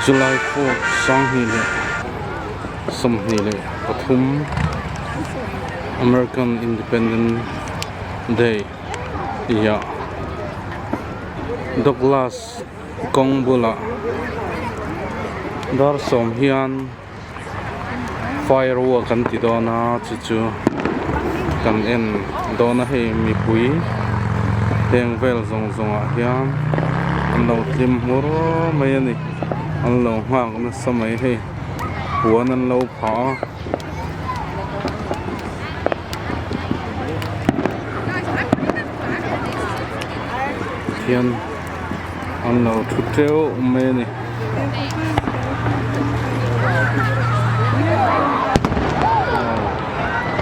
July 4th sang hi le som hi le pathum American Independence Day ya Douglas Kongbula dar som hian firework kan ti dona chu kan en dona he mi pui Thang vel zong a hian an lo tlim mur mai ani an lo hak na samai he huan an lo pha hian an lo thu treu mai ani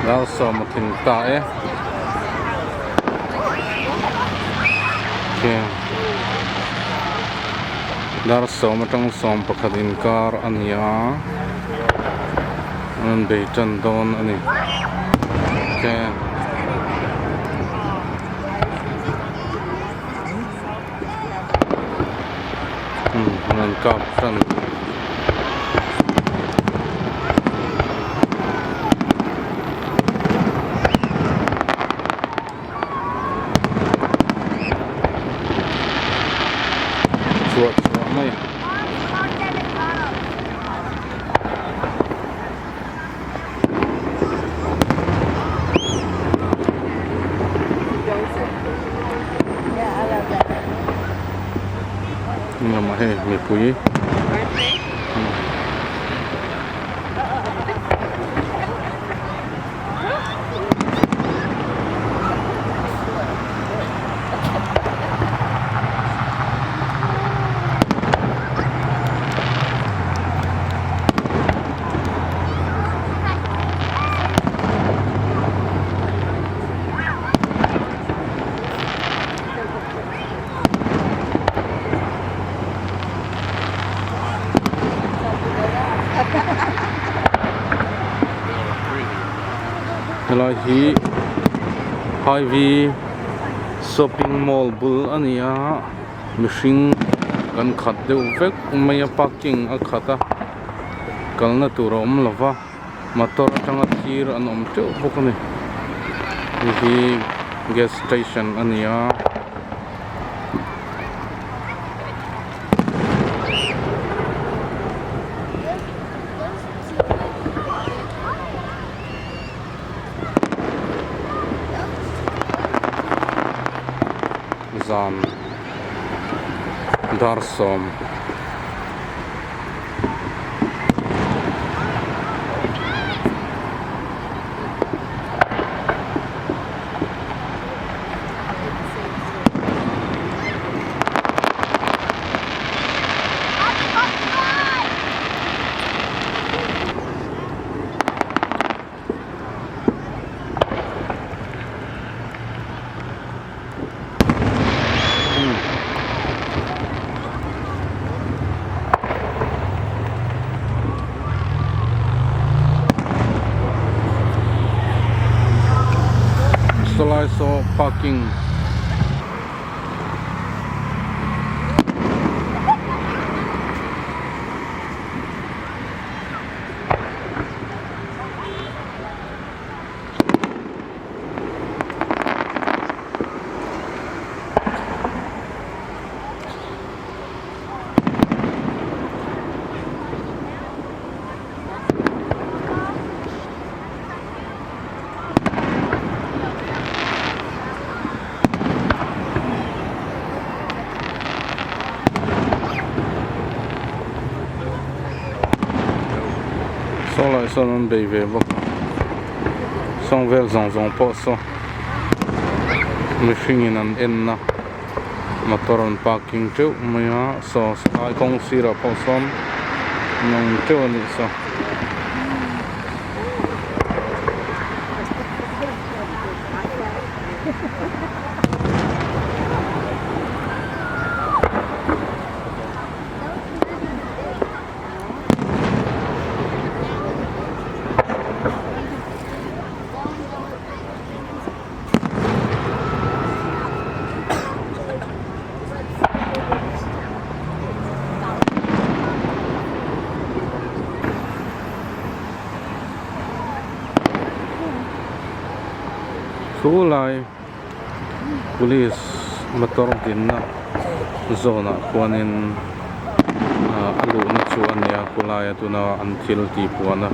dar som thin ta e dar som atang som pakhatin kar ania an beitan don ani ke an kap tan mai ngam he mi pui hello hi Hy-Vee shopping mall bul ania mihring kan khat deuh vek mai a parking a khata kalna tur a awm lova motor atanga thir an awm teuh bawk ani hi gas station ania zan dar som so parking so lai so nan bei ve bawk song vel zong pawh saw mihringin an en na motor an parking teuh mai a so ai kawng sirah pawh sawn nawm teuh ani saw thu lai police motor din na zona kuanin alu na chu ania kulai atuna an thiltih puana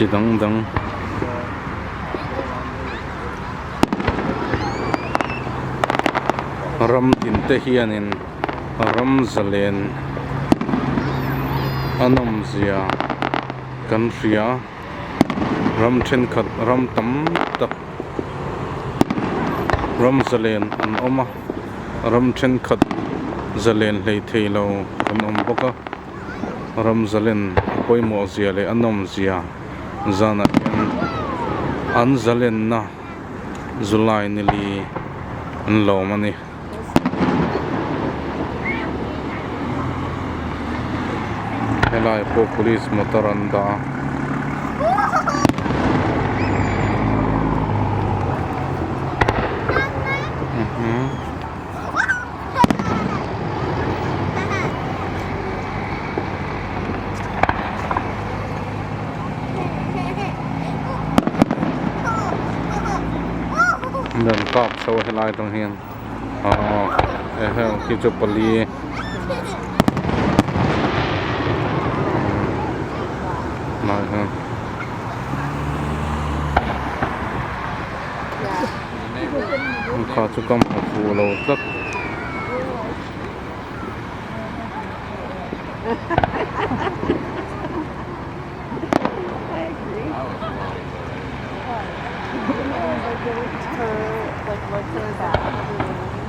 chi dang dang ram tin te hianin ram zalen anom zia kan ria ram thenkhat ram tam tak ram zalen an oma ram thenkhat zalen hlei theilo kan om boka ram zalen poimo zia le anom zia zana an zalen na zulai nili an lawm ani helai po police motor an da dan kap so helai tong hian ki chu pali mai ha kha chu kam fu lo tak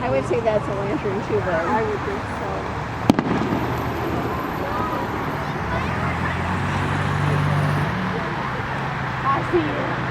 I would say that's a lantern too, but I would think so. I see you.